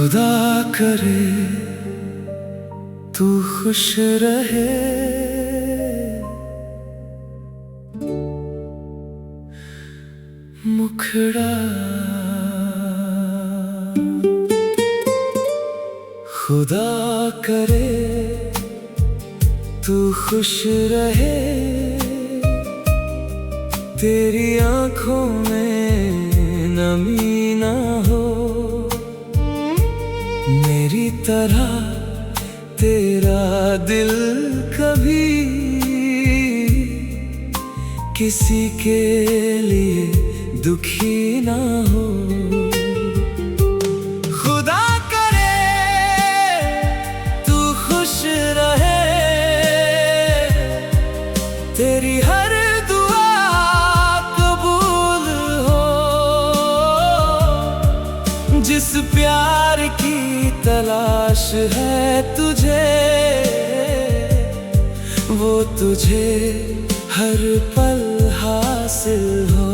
खुदा करे तू खुश रहे, मुखड़ा। खुदा करे तू खुश रहे, तेरी आंखों में नमी ना हो, मेरी तरह तेरा दिल कभी किसी के लिए दुखी ना हो। खुदा करे तू खुश रहे, तेरी हर दुआ कबूल हो, जिस प्यार की तलाश है तुझे, वो तुझे हर पल हासिल हो।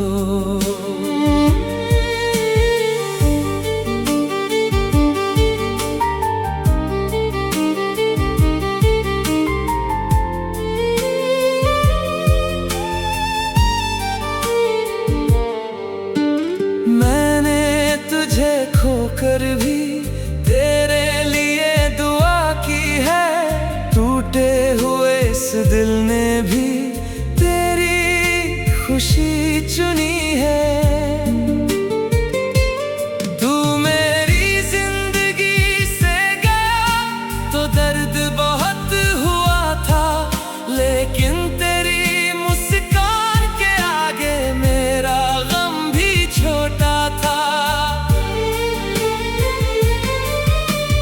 मैंने तुझे खोकर भी तेरे लिए दुआ की है, टूटे हुए इस दिल ने भी तेरी खुशी चुनी है। तू मेरी जिंदगी से गया तो दर्द बहुत हुआ था, लेकिन तेरी मुस्कान के आगे मेरा गम भी छोटा था।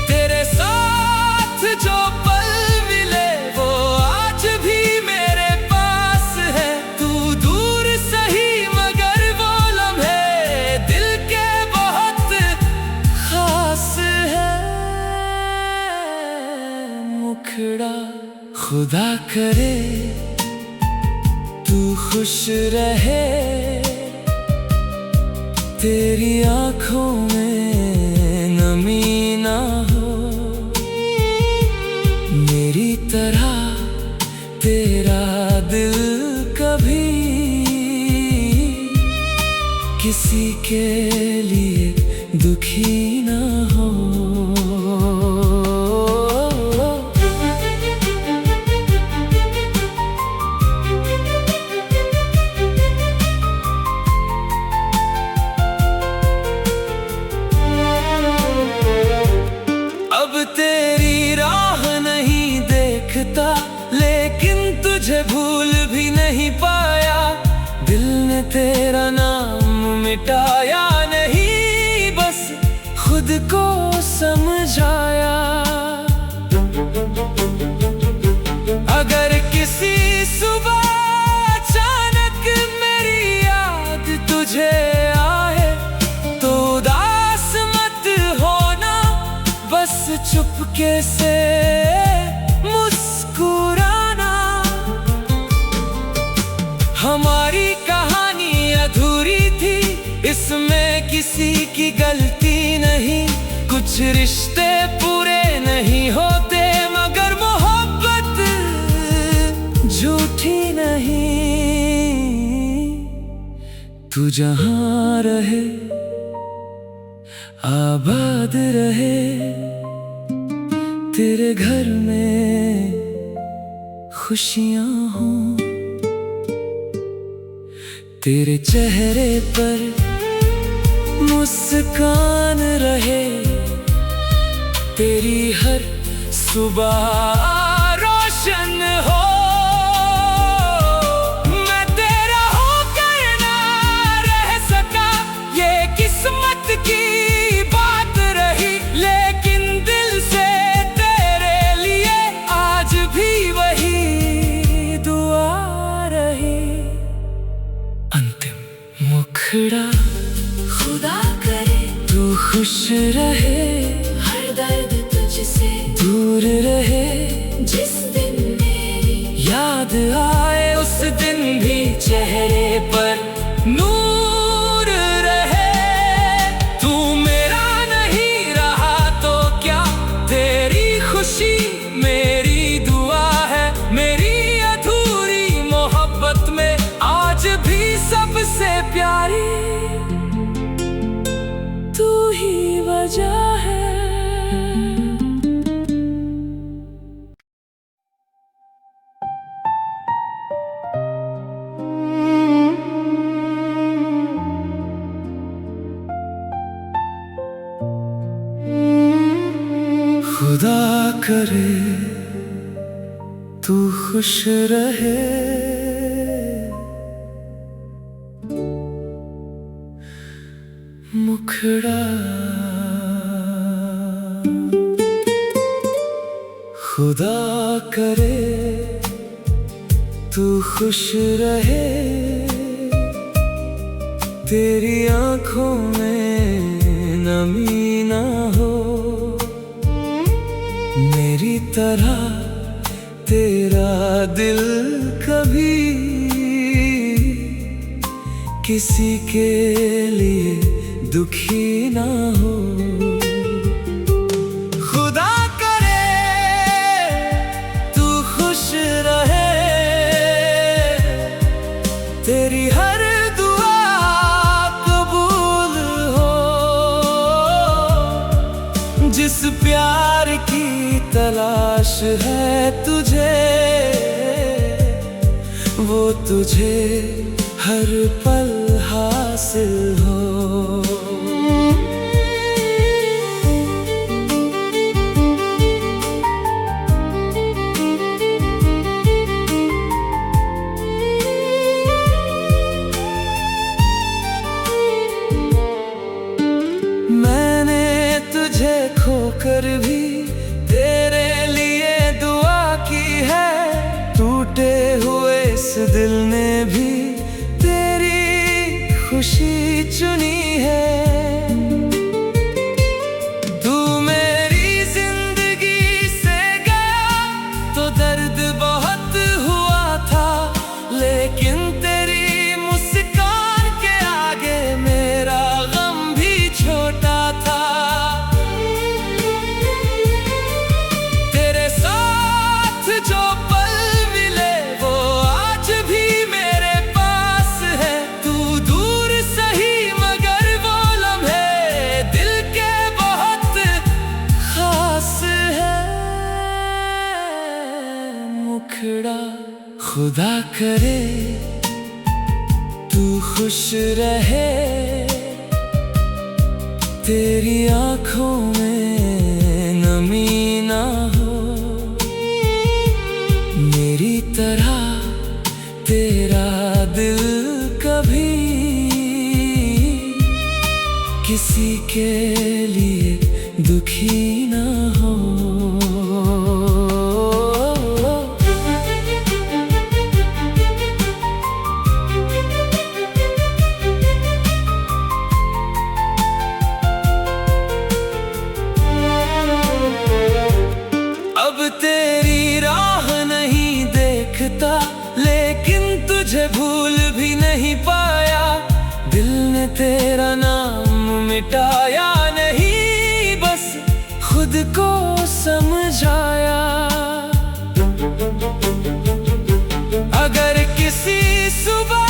तेरे साथ जो पल मिले वो आज भी मेरे पास है, तू दूर सही मगर वो लम्हे दिल के बहुत खास है, मुखड़ा। खुदा करे तू खुश रहे, तेरी आंखों में नमी ना हो, मेरी तरह तेरा दिल कभी किसी के लिए दुखी ना हो। अब तेरी राह नहीं देखता, लेकिन तुझे भूल भी नहीं पाया, दिल ने तेरा नाम मिटाया नहीं, बस खुद को समझाया। अगर किसी सुबह अचानक मेरी याद तुझे आए तो उदास मत होना, बस चुपके से मुस्कुराना। हमारी कहानी अधूरी थी, इसमें किसी की गलती नहीं, कुछ रिश्ते पूरे नहीं होते मगर मोहब्बत झूठी नहीं। तू जहां रहे आबाद रहे, तेरे घर में खुशियां हों, तेरे चेहरे पर मुस्कान रहे, तेरी हर सुबह रोशन हो। मैं तेरा होकर ना रह सका, ये किस्मत की बात रही, लेकिन दिल से तेरे लिए आज भी वही दुआ रही। अंतिम मुखड़ा। खुदा करे तू खुश रहे, हर दर्द तुझसे दूर रहे, जिस दिन मेरी खुशी मेरी दुआ है। मेरी अधूरी मोहब्बत में आज भी सबसे प्यारी तू ही वजह है। खुदा करे तू खुश रहे, मुखड़ा खुदा करे तू खुश रहे, तेरी आंखों में नमी ना हो, मेरी तरह तेरा दिल कभी किसी के लिए दुखी ना हो। खुदा करे तू खुश रहे, तेरी हर दुआ कबूल हो, जिस प्यार की तलाश है तुझे वो तुझे हर पल हासिल हो। मैंने तुझे खोकर भी तेरे लिए दुआ की है, टूटे हुए इस दिल ने भी तेरी खुशी चुनी है। तू मेरी जिंदगी से गया तो दर्द बहुत हुआ था, लेकिन तेरी मुस्कान के आगे मेरा गम भी छोटा था। तेरे साथ जो पल मिले वो आज भी मेरे पास है, तू दूर सही मगर वो लम्हे दिल के बहुत खास है। मुखड़ा खुदा करे तू खुश रहे, तेरी आंखों में नमी ना हो, मेरी तरह तेरा दिल कभी किसी के लिए दुखी ना हो। अब तेरी राह नहीं देखता, लेकिन तुझे भूल भी नहीं पाया। दिल ने तेरा नाम मिटाया नहीं, बस खुद को समझाया। अगर किसी सुबह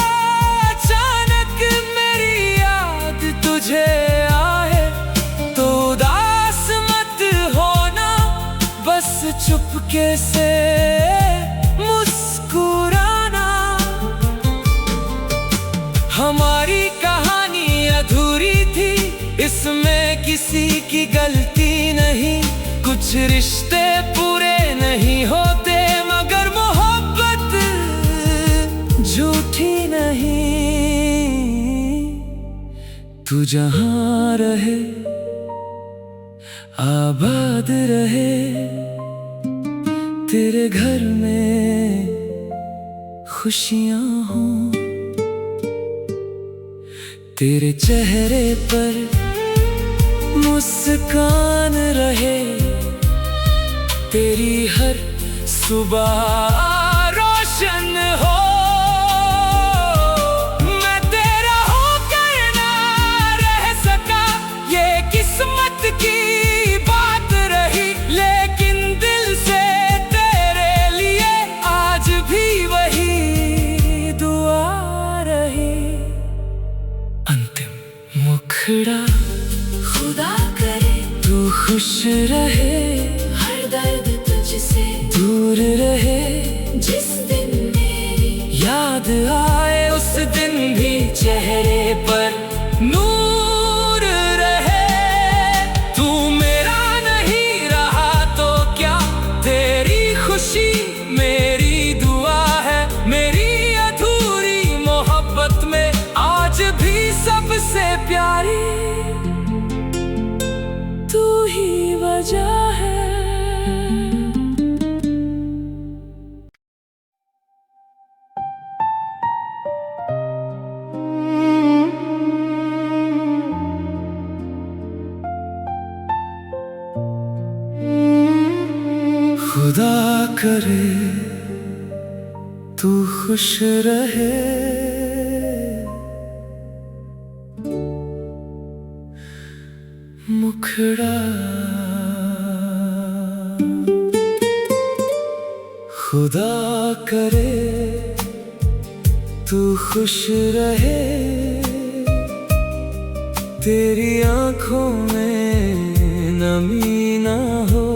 अचानक मेरी याद तुझे आए तो उदास मत होना, बस चुपके से मुस्कुराना। हमारी कहानी अधूरी थी, इसमें किसी की गलती नहीं। कुछ रिश्ते पूरे नहीं होते, मगर मोहब्बत झूठी नहीं। तू जहां रहे आबाद रहे, तेरे घर में खुशियां हों, तेरे चेहरे पर मुस्कान रहे, तेरी हर सुबह रोशन हो। मैं तेरा होकर ना रह सका, ये किस्मत की बात रही, लेकिन खुदा करे तू खुश रहे, मुखड़ा। खुदा करे तू खुश रहे, तेरी आंखों में नमी ना हो,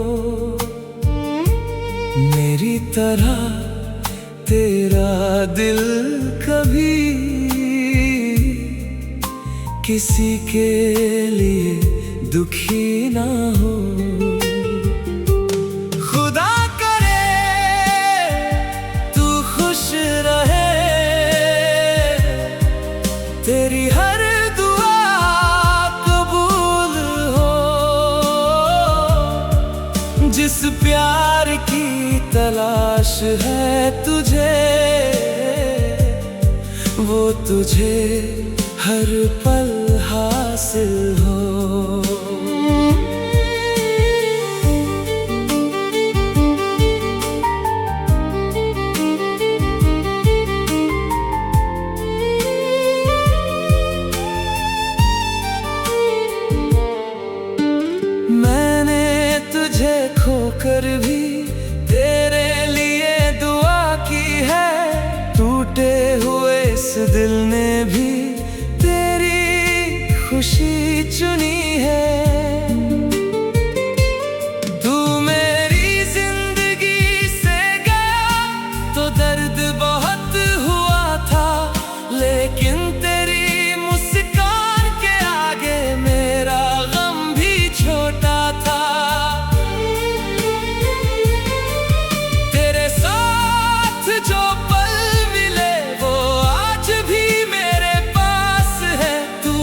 मेरी तरह तेरा दिल कभी किसी के लिए दुखी ना हो। खुदा करे तू खुश रहे, तेरी हर दुआ कबूल हो, जिस प्यार की तलाश है तुझे, वो तुझे हर पल हासिल हो। मैंने तुझे खोकर भी तेरे लिए दुआ की है, टूटे हुए इस दिल ने भी खुशी चुनी है। तू मेरी जिंदगी से गया तो दर्द बहुत हुआ था, लेकिन तेरी मुस्कान के आगे मेरा गम भी छोटा था। तेरे साथ जो पल मिले वो आज भी मेरे पास है, तू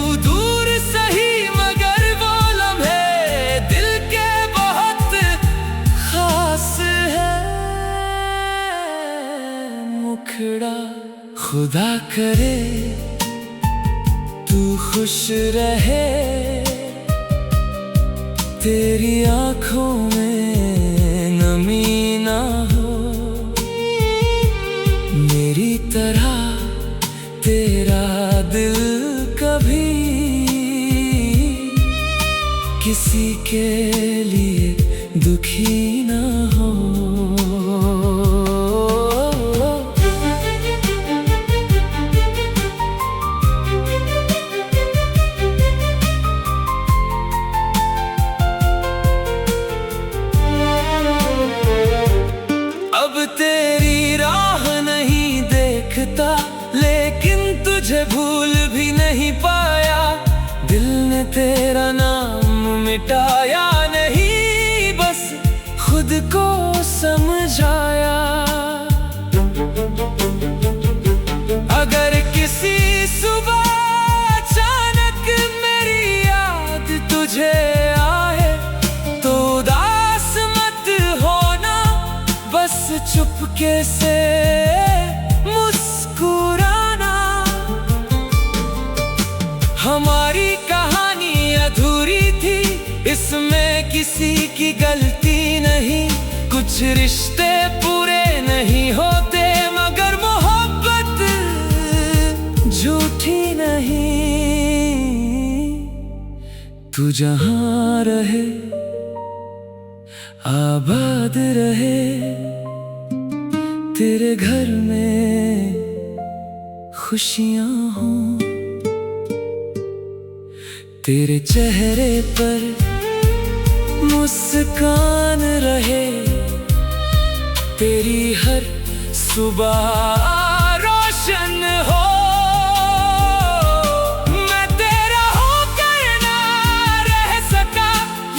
खुदा करे तू खुश रहे, तेरी आंखों में नमी ना हो, मेरी तरह तेरा दिल कभी किसी के लिए दुखी ना हो। तेरी राह नहीं देखता, लेकिन तुझे भूल भी नहीं पाया, दिल ने तेरा नाम मिटाया नहीं, बस खुद को समझाया। अगर किसी सुबह अचानक मेरी याद तुझे आए तो उदास मत होना, बस चुपके से मुस्कुराना। हमारी कहानी अधूरी थी, इसमें किसी की गलती नहीं, कुछ रिश्ते पूरे नहीं होते मगर मोहब्बत झूठी नहीं। तू जहां रहे आबाद रहे, तेरे घर में खुशियां हों, तेरे चेहरे पर मुस्कान रहे, तेरी हर सुबह रोशन हो। मैं तेरा होकर ना रह सका,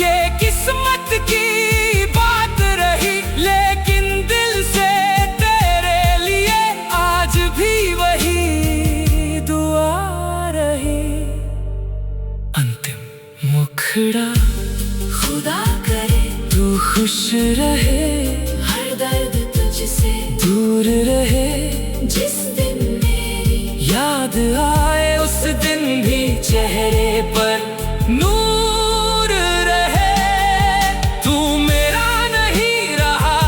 ये किस्मत की बात रही, लेकिन दिल से तेरे लिए आज भी वही दुआ रही। अंतिम मुखड़ा खुदा करे तू खुश रहे, हर दर्द तुझसे दूर रहे, जिस दिन मेरी याद आए उस दिन भी चेहरे पर नूर रहे। तू मेरा नहीं रहा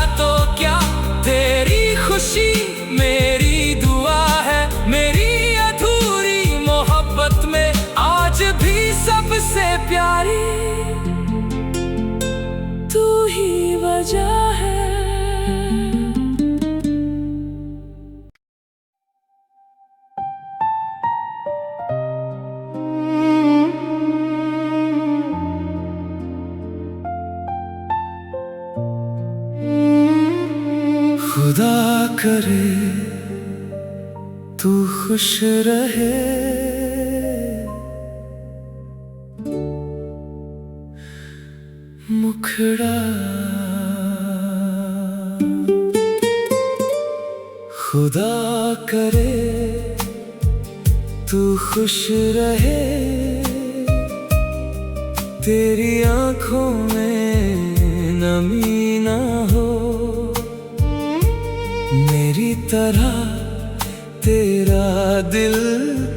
प्यारी तू ही वजह है। खुदा करे तू खुश रहे, मुखड़ा खुदा करे तू खुश रहे, तेरी आंखों में नमी ना हो, मेरी तरह तेरा दिल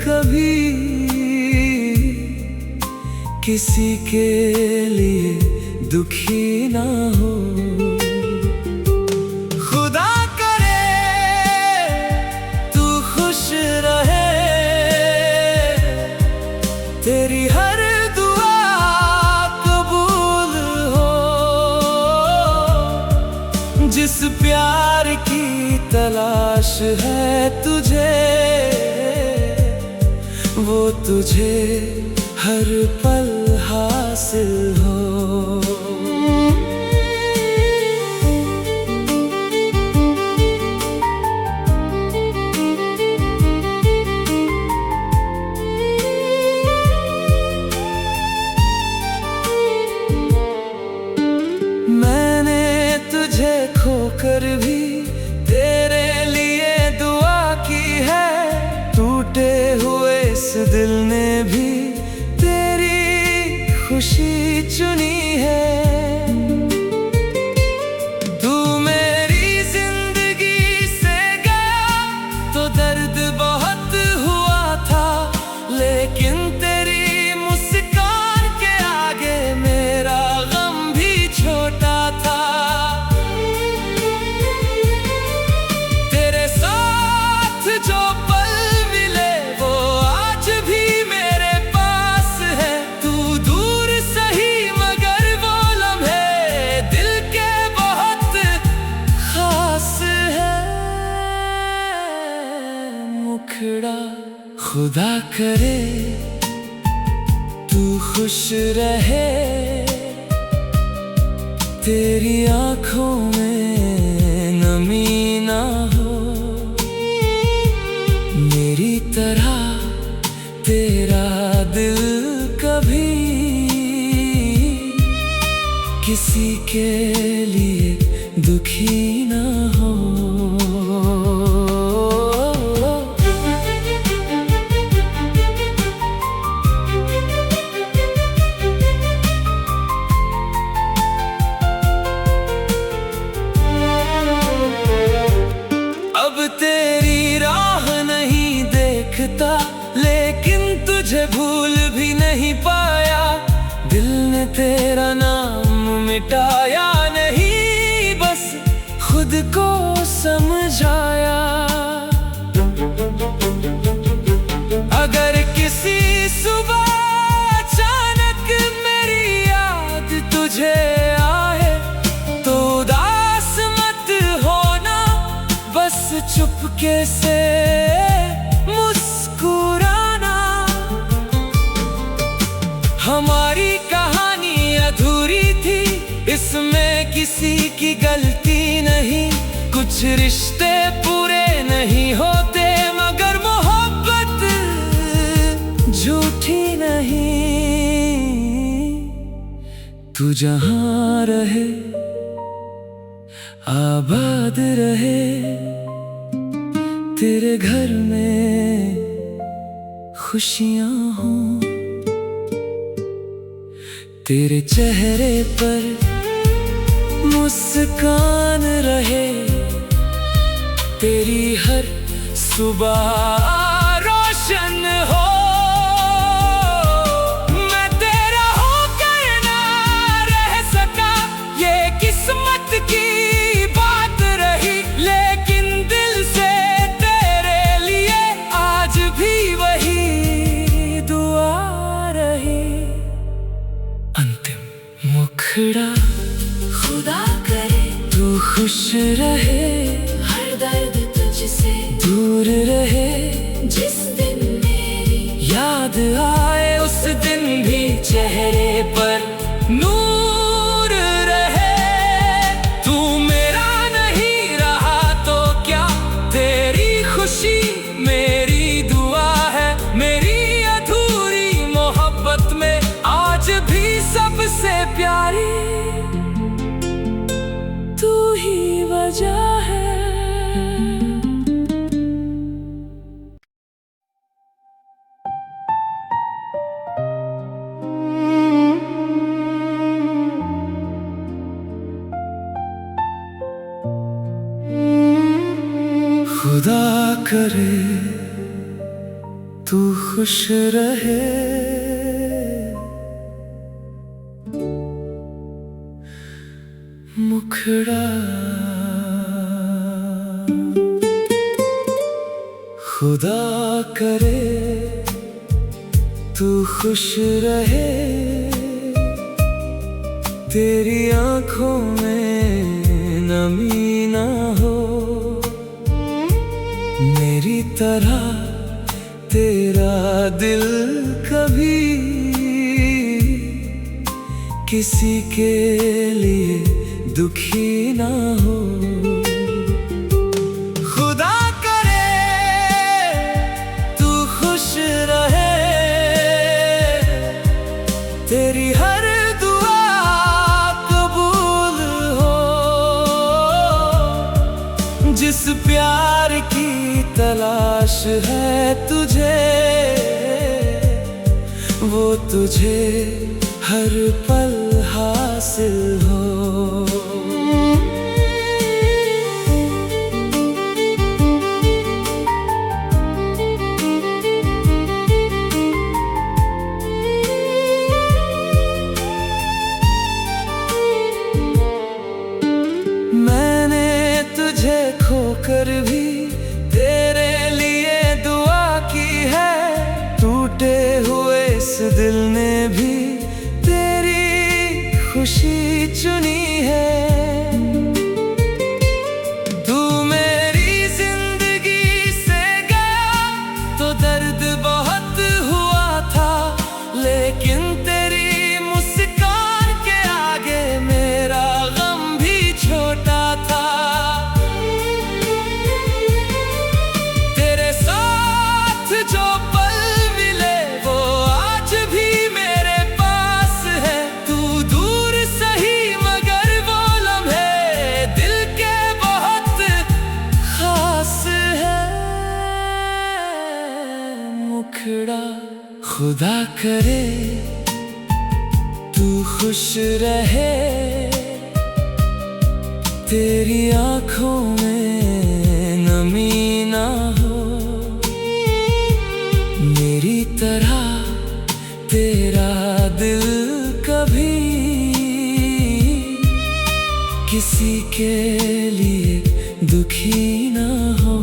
कभी किसी के लिए दुखी ना हो। खुदा करे तू खुश रहे, तेरी हर दुआ कबूल हो, जिस प्यार की तलाश है तुझे, वो तुझे हर पल हासिल हो। मैंने तुझे खोकर भी तेरे लिए दुआ की है, टूटे हुए इस दिल ने भी तेरी खुशी चुनी है। तू मेरी जिंदगी से गया तो दर्द बहुत हुआ था, लेकिन तेरी मुस्कान के आगे मेरा गम भी छोटा था। तेरे साथ जो पल मिले वो आज भी मेरे पास है, तू दूर सही मगर वो लम्हे दिल के बहुत खास है। मुखड़ा खुदा करे तू खुश रहे, तेरी आंखों में नमी ना हो, मेरी तरह तेरा दिल कभी किसी के लिए दुखी ना हो। अब तेरी राह नहीं देखता, लेकिन तुझे भूल भी नहीं पाया, दिल ने तेरा नाम मिटाया नहीं, बस खुद को समझाया। अगर किसी सुबह अचानक मेरी याद तुझे आए तो उदास मत होना, बस चुपके से मुस्कुराना। हमारी कहानी अधूरी थी, इसमें किसी की गलती नहीं, कुछ रिश्ते पूरे नहीं होते मगर मोहब्बत झूठी नहीं। तू जहां रहे आबाद रहे, तेरे घर में खुशियां हों, तेरे चेहरे पर मुस्कान रहे, तेरी हर सुबह रोशन हो। मैं तेरा होकर ना रह सका, ये किस्मत की बात रही, लेकिन दिल से तेरे लिए आज भी वही दुआ रही। खुश रहे, हर दर्द तुझसे दूर रहे। जिस दिन मेरी याद आए उस दिन भी चेहरे पर नूर रहे। तू मेरा नहीं रहा तो क्या, तेरी खुशी मेरी दुआ है। मेरी अधूरी मोहब्बत में आज भी सबसे प्यारी तू ही वजह है। खुदा करे तू खुश रहे, मुखड़ा। खुदा करे तू खुश रहे, तेरी आंखों में नमी ना हो। मेरी तरह तेरा दिल कभी किसी के लिए दुखी ना हो। खुदा करे तू खुश रहे, तेरी हर दुआ कबूल हो। जिस प्यार की तलाश है तुझे, वो तुझे हर पल हासिल हो। मैंने तुझे खोकर भी तेरे लिए दुआ की है। टूटे हुए इस दिल ने भी तेरी खुशी चुनी है। तू मेरी जिंदगी से गया तो दर्द बहुत हुआ था, लेकिन तेरी मुस्कान के आगे मेरा गम भी छोटा था। तेरे साथ जो पल मिले वो आज भी मेरे पास है। तू दूर सही मगर वो लम्हे दिल के बहुत खास है। मुखड़ा। खुदा करे तू खुश रहे, तेरी आंखों में नमी ना हो। मेरी तरह तेरा दिल कभी किसी के लिए दुखी ना हो।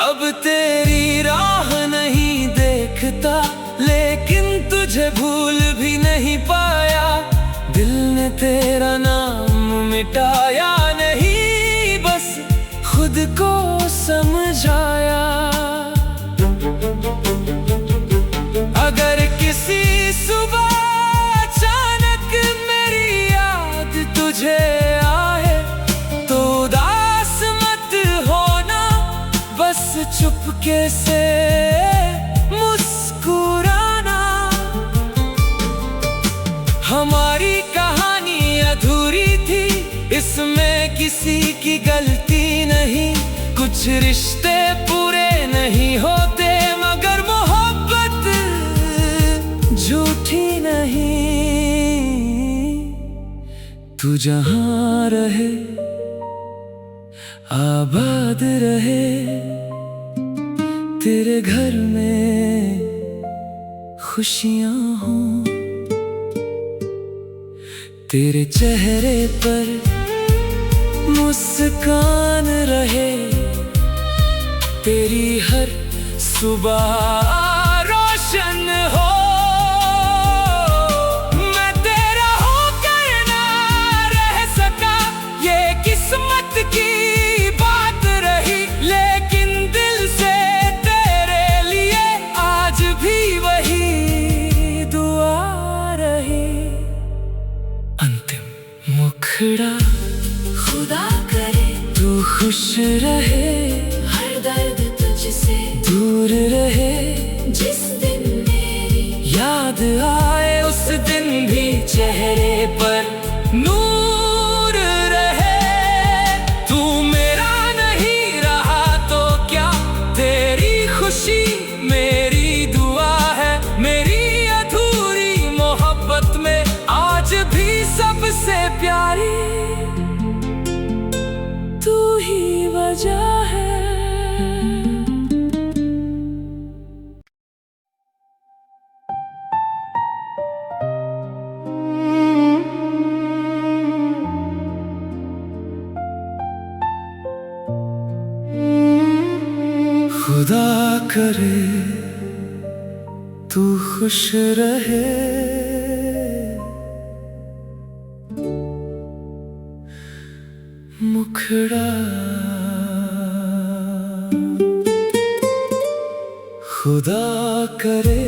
अब तेरी राह नहीं देखता, लेकिन तुझे भूल भी नहीं पाया। दिल ने तेरा नाम मिटाया नहीं, बस खुद को समझाया। अगर किसी सुबह अचानक मेरी याद तुझे आए तो उदास मत होना, बस चुपके से मुस्कुराना। हमारी कहानी अधूरी थी, इसमें किसी की गलती नहीं। कुछ रिश्ते पूरे नहीं होते, मगर मोहब्बत झूठी नहीं। तू जहां रहे आबाद रहे, तेरे घर में खुशियां हों। तेरे चेहरे पर मुस्कान रहे तेरी हर सुबह रोशन हो। मैं तेरा होकर ना रह सका, ये किस्मत की बात रही, लेकिन दिल से तेरे लिए आज भी वही दुआ रही। अंतिम मुखड़ा खुदा करे तू खुश रहे, हर दर्द तुझसे दूर रहे। जिस दिन मेरी याद आए उस दिन भी चेहरे पर नूर रहे। तू मेरा नहीं रहा तो क्या, तेरी खुशी मेरी दुआ है। मेरी अधूरी मोहब्बत में आज भी सबसे प्यारी तू ही वजह है। खुदा करे तू खुश रहे, मुखड़ा। खुदा करे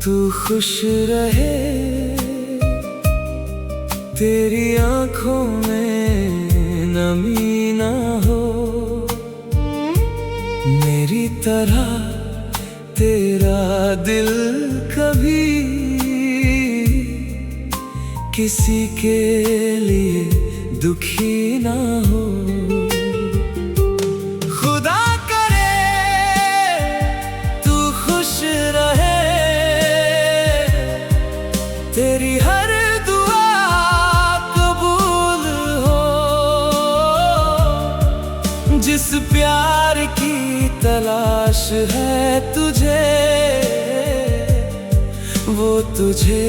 तू खुश रहे, तेरी आंखों में नमी ना हो। मेरी तरह तेरा दिल कभी किसी के लिए दुखी ना हो। खुदा करे तू खुश रहे, तेरी हर दुआ कबूल हो। जिस प्यार की तलाश है तुझे, वो तुझे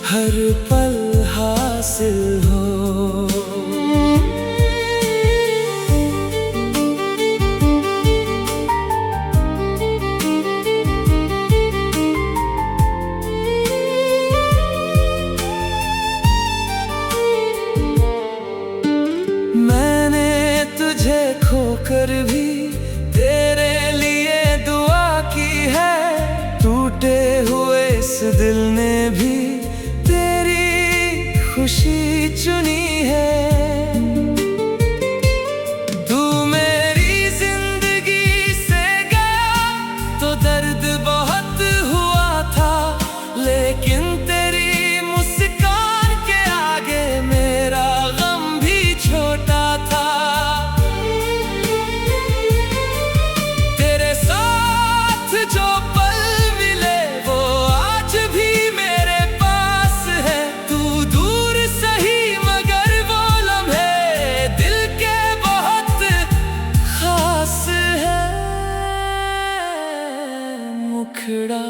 हर पल हासिल हो। मैंने तुझे खोकर भी तेरे लिए दुआ की है। टूटे हुए इस दिल ने भी तेरी खुशी चुनी है। तू मेरी जिंदगी से गया तो दर्द बहुत हुआ था, लेकिन तेरी मुस्कान के आगे मेरा गम भी छोटा था। तेरे साथ जो पल मिले वो आज भी मेरे पास है। तू दूर सही मगर वो लम्हे दिल के बहुत खास है। मुखड़ा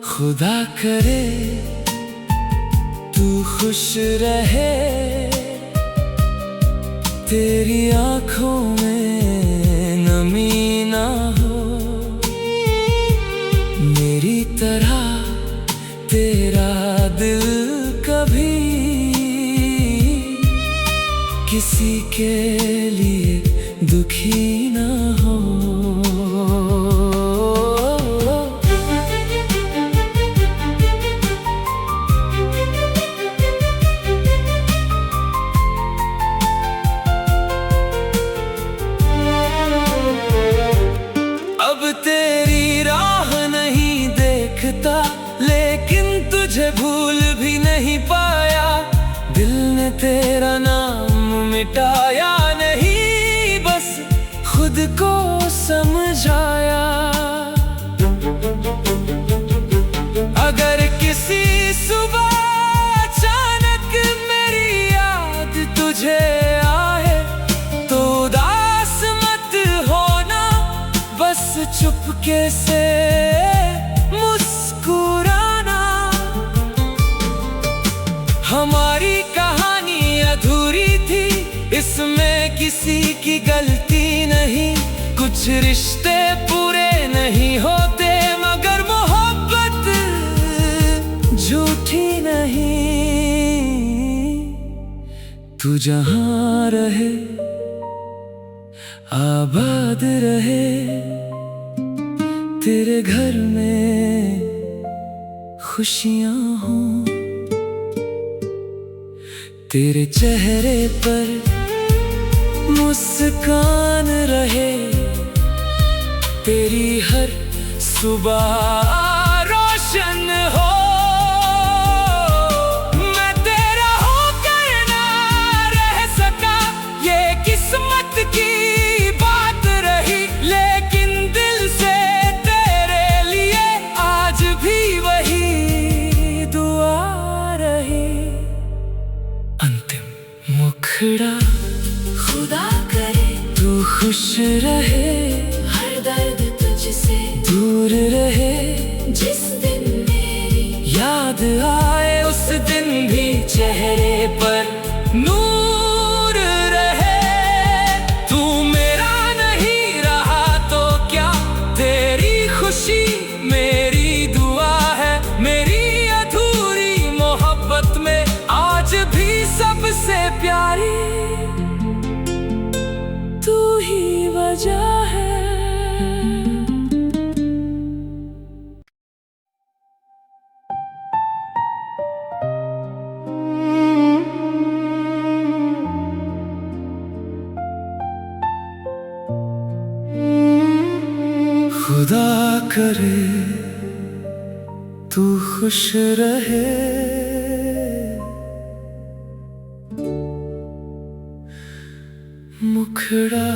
खुदा करे तू खुश रहे, तेरी आंखों में नमी ना हो। मेरी तरह तेरा दिल कभी किसी के लिए दुखी ना हो। अब तेरी राह नहीं देखता, लेकिन तुझे भूल भी नहीं पाया। दिल ने तेरा नाम मिटाया नहीं, बस खुद को समझाया। अगर किसी सुबह अचानक मेरी याद तुझे आए तो उदास मत होना, बस चुपके से मुस्कुराना। हमारी कहानी अधूरी थी की गलती नहीं, कुछ रिश्ते पूरे नहीं होते, मगर मोहब्बत झूठी नहीं। तू जहां रहे आबाद रहे, तेरे घर में खुशियां हों, तेरे चेहरे पर मुस्कान रहे, तेरी हर सुबह रोशन हो। मैं तेरा होकर ना रह सका, ये किस्मत की बात रही, लेकिन दिल से तेरे लिए आज भी वही दुआ रही। अंतिम मुखड़ा खुदा करे तू खुश रहे, हर दर्द तुझसे दूर रहे, जिस दिन मेरी याद आए उस दिन भी चेहरे पर नूर रहे। तू मेरा नहीं रहा तो क्या, तेरी खुशी मेरी दुआ है, मेरी अधूरी मोहब्बत में आज भी सबसे प्यारी तू ही वजह है। खुदा करे तू खुश रहे, मुखड़ा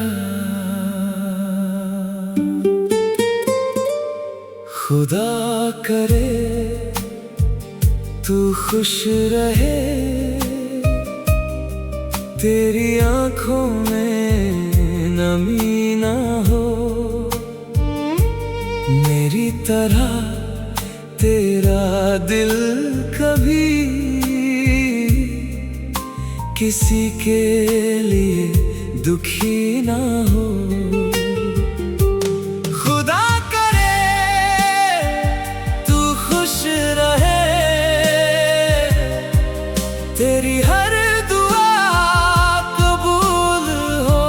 खुदा करे तू खुश रहे, तेरी आंखों में नमी ना हो, मेरी तरह तेरा दिल कभी किसी के लिए दुखी ना हो। खुदा करे तू खुश रहे, तेरी हर दुआ कबूल हो,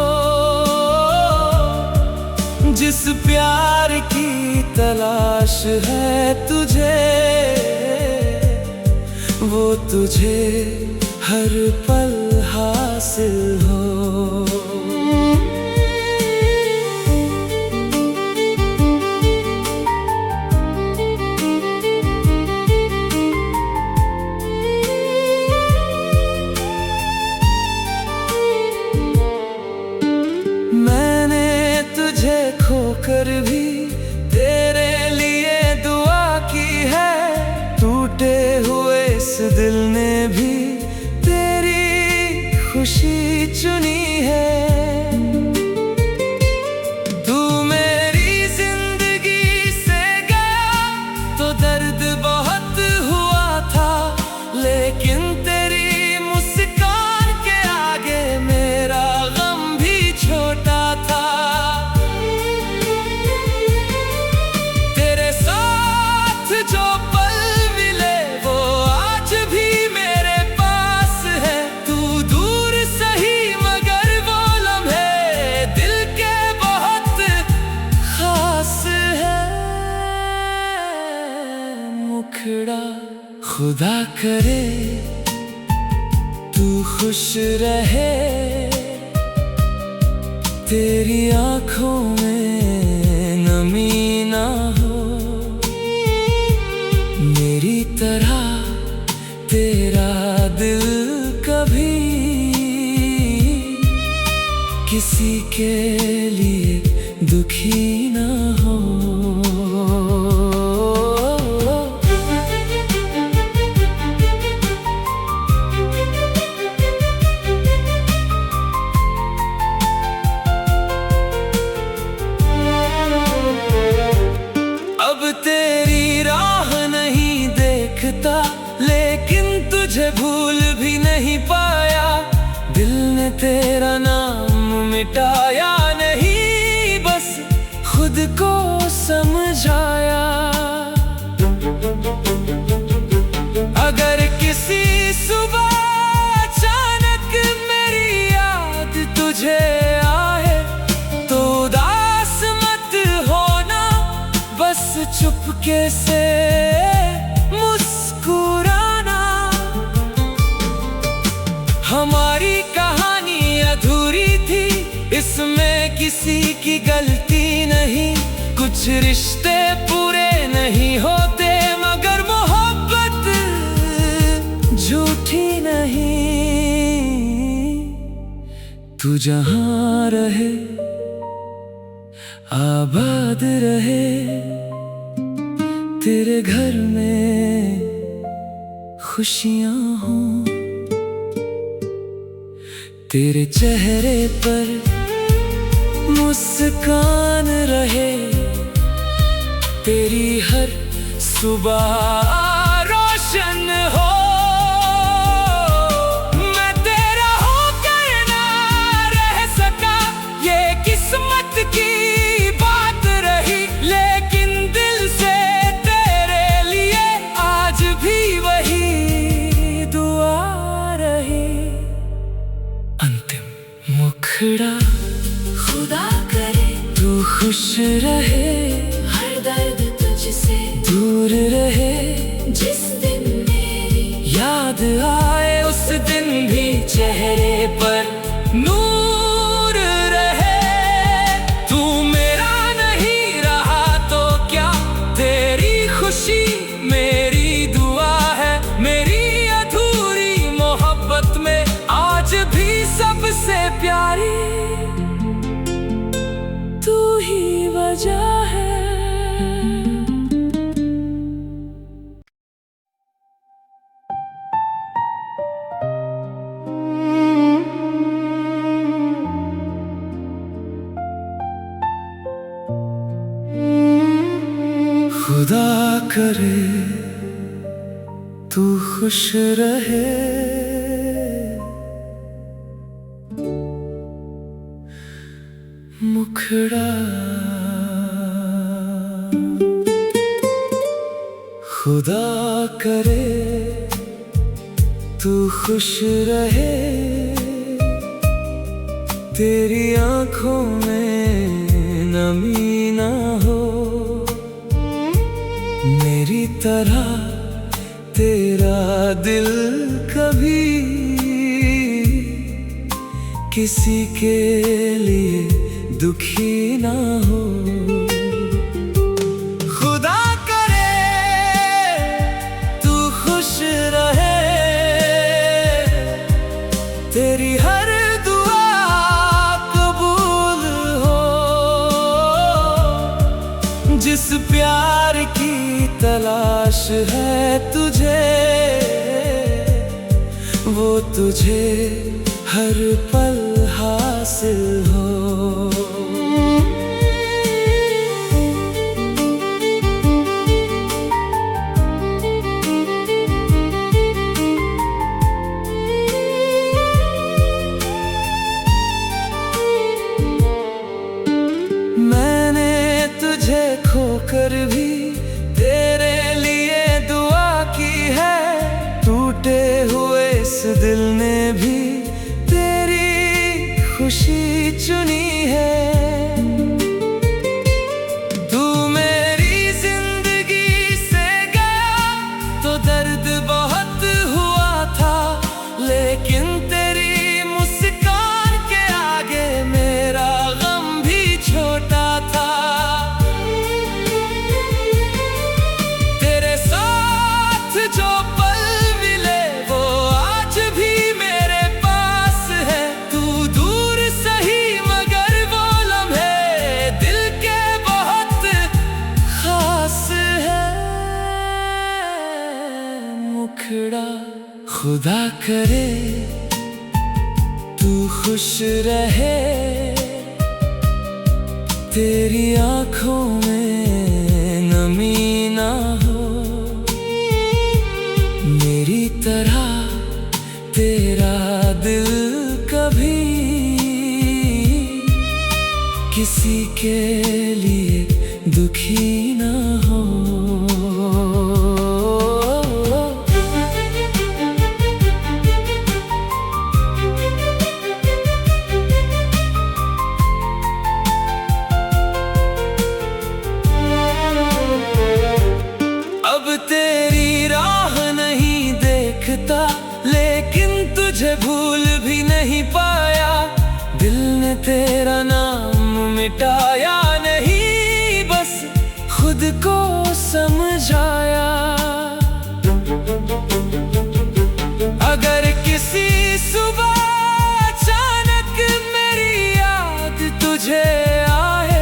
जिस प्यार की तलाश है तुझे, वो तुझे हर पल हासिल हो। मैंने तुझे खोकर भी तेरे लिए दुआ की है, टूटे हुए इस दिल ने भी खुशी चुनी है। तू मेरी जिंदगी से गया तो दर्द बहुत हुआ था, लेकिन तेरी मुस्कान के आगे मेरा गम भी छोटा था। तेरे साथ जो पल मिले वो आज भी मेरे पास है, तू खुदा करे तू खुश रहे, तेरी आंखों में नमी ना हो, मेरी तरह तेरा दिल कभी किसी के लिए दुखी ना हो। तेरी राह नहीं देखता, लेकिन तुझे भूल भी नहीं पाया, दिल ने तेरा नाम मिटाया नहीं, बस खुद को समझाया। अगर किसी सुबह अचानक मेरी याद तुझे आए तो उदास मत होना, बस चुपके से मुस्कुराना। हमारी कहानी अधूरी थी, इसमें किसी की गलती नहीं। कुछ रिश्ते पूरे नहीं होते, मगर मोहब्बत झूठी नहीं। तू जहां रहे आबाद रहे, तेरे घर में खुशियां हों, तेरे चेहरे पर मुस्कान रहे, तेरी हर सुबह रोशन हो। मैं तेरा होकर ना रह सका, ये किस्मत की बात रही, लेकिन दिल से तेरे लिए आज भी वही दुआ रही। अंतिम मुखड़ा खुदा करे तू खुश रहे, हर दर्द तुझसे दूर रहे। जिस दिन मेरी याद आए उस दिन भी चेहरे पर नूर रहे। तू मेरा नहीं रहा तो क्या, तेरी खुशी मेरी दुआ है। मेरी अधूरी मोहब्बत में आज भी सबसे प्यारी तू ही वजह है। खुदा करे तू खुश रहे, मुखड़ा खुदा करे तू खुश रहे, तेरी आंखों में नमी ना हो, मेरी तरह तेरा दिल कभी किसी के लिए दुखी ना हो। खुदा करे तू खुश रहे, तेरी हर दुआ कबूल हो। जिस प्यार की तलाश है तुझे, वो तुझे हर पल हासिल हो। मैंने तुझे खोकर भी तेरे लिए दुआ की है, टूटे हुए इस दिल ने भी तेरी खुशी चुनी है। तू मेरी जिंदगी से गया तो दर्द बहुत हुआ था, लेकिन तेरी मुस्कान के आगे मेरा गम भी छोटा था। तेरे साथ जो पल मिले वो आज भी मेरे पास है। तू दूर सही मगर वो लम्हे दिल के बहुत खास है। मुखड़ा खुदा करे तू खुश रहे, तेरी आंखों में नमी ना हो, मेरी तरह तेरा दिल कभी के लिए दुखी ना हो। अब तेरी राह नहीं देखता, लेकिन तुझे भूल भी नहीं पाया। दिल ने तेरा नाम मिटाया नहीं, बस खुद को समझाया। अगर किसी सुबह अचानक मेरी याद तुझे आए,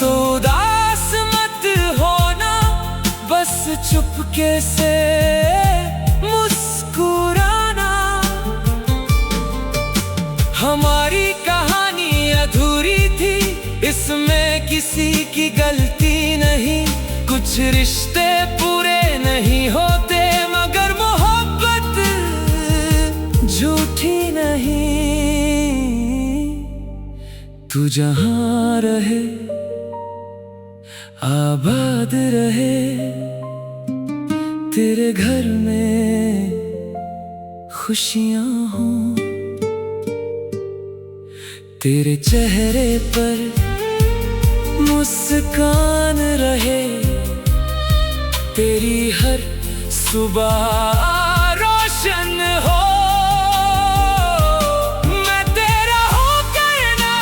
तो उदास मत होना, बस चुपके से मुस्कुराना। हमारी कहानी अधूरी थी, इसमें किसी की गलती नहीं। कुछ रिश्ते पूरे नहीं होते, मगर मोहब्बत झूठी नहीं। तू जहां रहे आबाद रहे, तेरे घर में खुशियां हों, तेरे चेहरे पर मुस्कान रहे, तेरी हर सुबह रोशन हो। मैं तेरा होकर ना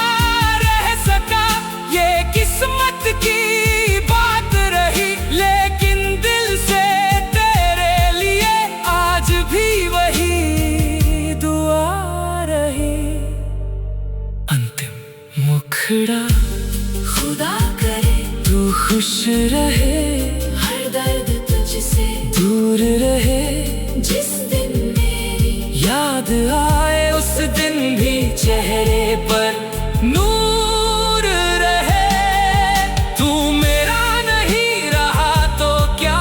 रह सका, ये किस्मत की बात रही, लेकिन दिल से तेरे लिए आज भी वही दुआ रही। अंतिम मुखड़ा खुदा करे तू खुश रहे, हर दर्द तुझसे दूर रहे। जिस दिन मेरी याद आए उस दिन भी चेहरे पर नूर रहे। तू मेरा नहीं रहा तो क्या,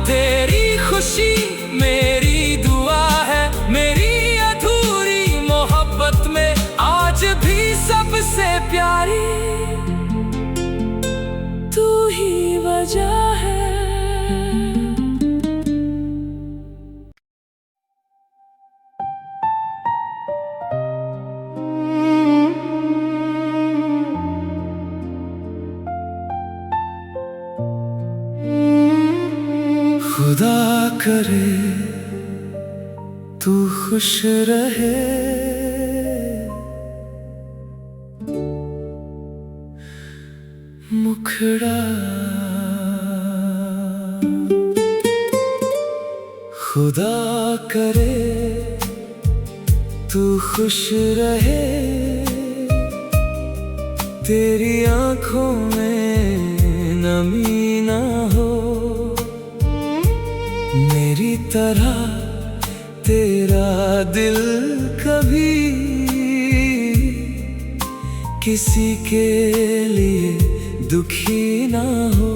तेरी खुशी मेरी दुआ है। मेरी अधूरी मोहब्बत में आज भी सबसे प्यारी तू ही वजह है। खुदा करे तू खुश रहे, मुखड़ा खुदा करे तू खुश रहे, तेरी आंखों में नमी ना हो। मेरी तरह तेरा दिल कभी किसी के लिए दुखी ना हो।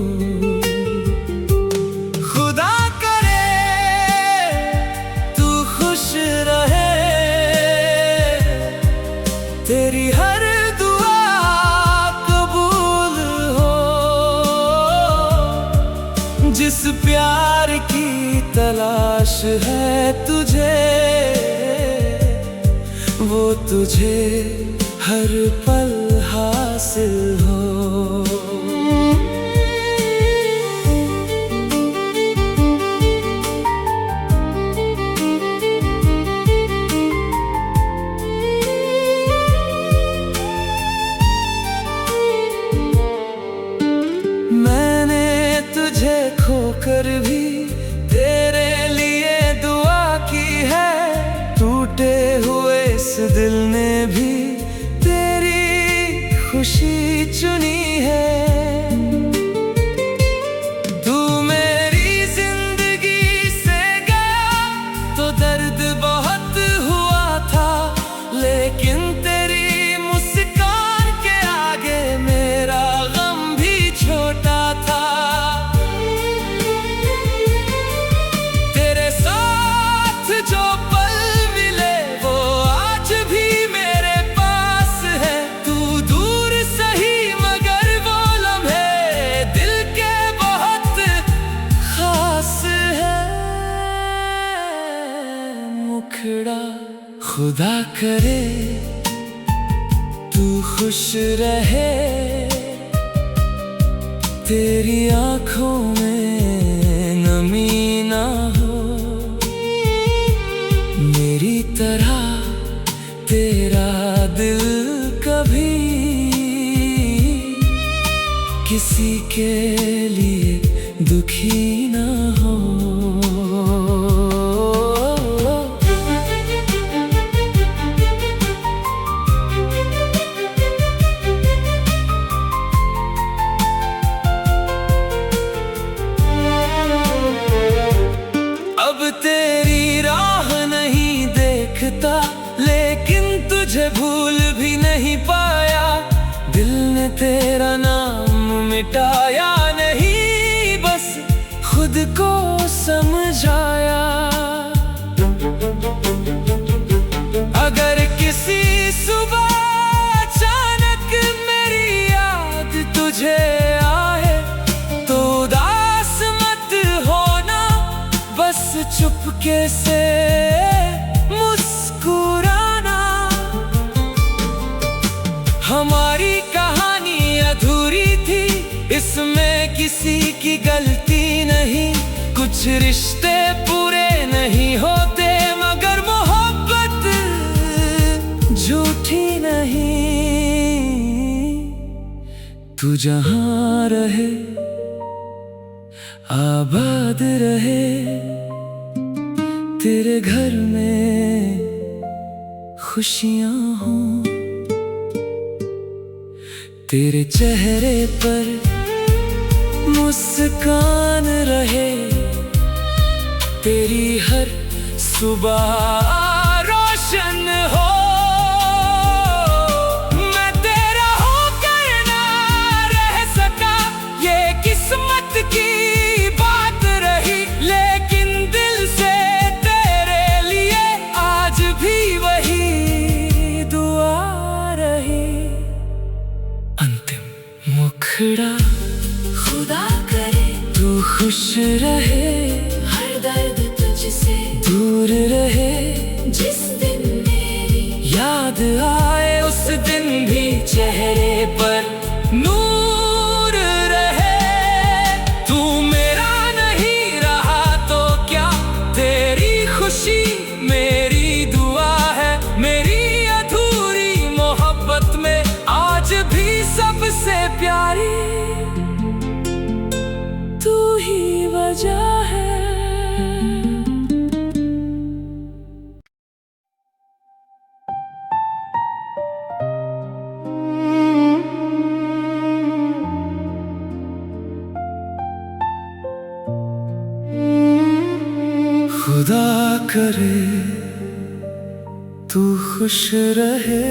खुदा करे तू खुश रहे, तेरी हर दुआ कबूल हो। जिस प्यार की तलाश है तुझे, वो तुझे हर पल हासिल हो। मैंने तुझे खोकर भी तेरे लिए दुआ की है, टूटे हुए इस दिल ने भी खुशी चुनी है। तू मेरी जिंदगी से गया तो दर्द बहुत हुआ था, लेकिन तेरी मुस्कान के आगे मेरा गम भी छोटा था। तेरे साथ जो पल मिले वो आज भी मेरे पास है। तू दूर सही मगर खुश रहे, तेरी आंखों में नमी ना हो, मेरी तरह तेरा दिल कभी किसी के लिए दुखी ना हो। अब तेरी राह नहीं देखता, लेकिन तुझे भूल भी नहीं पाया। दिल ने तेरा नाम मिटाया नहीं, बस खुद को समझाया। अगर किसी सुबह अचानक मेरी याद तुझे आए, तो उदास मत होना, बस चुपके से मुस्कुराना। हमारी कहानी अधूरी थी, इसमें किसी की गलती नहीं। कुछ रिश्ते पूरे नहीं होते, मगर मोहब्बत झूठी नहीं। तू जहां रहे आबाद रहे, तेरे घर में खुशियां हों, तेरे चेहरे पर मुस्कान रहे, तेरी हर सुबह रोशन हो। मैं तेरा होकर ना रह सका, ये किस्मत की बात रही, लेकिन दिल से तेरे लिए आज भी वही दुआ रही। अंतिम मुखड़ा खुदा करे तू खुश रहे, हर दर्द तुझसे दूर रहे। जिस दिन मेरी याद आए उस दिन भी चेहरे पर नूर रहे। तू मेरा नहीं रहा तो क्या, तेरी खुशी मेरी दुआ है। मेरी अधूरी मोहब्बत में आज भी सबसे प्यारी तू ही वजह है। खुदा करे तू खुश रहे,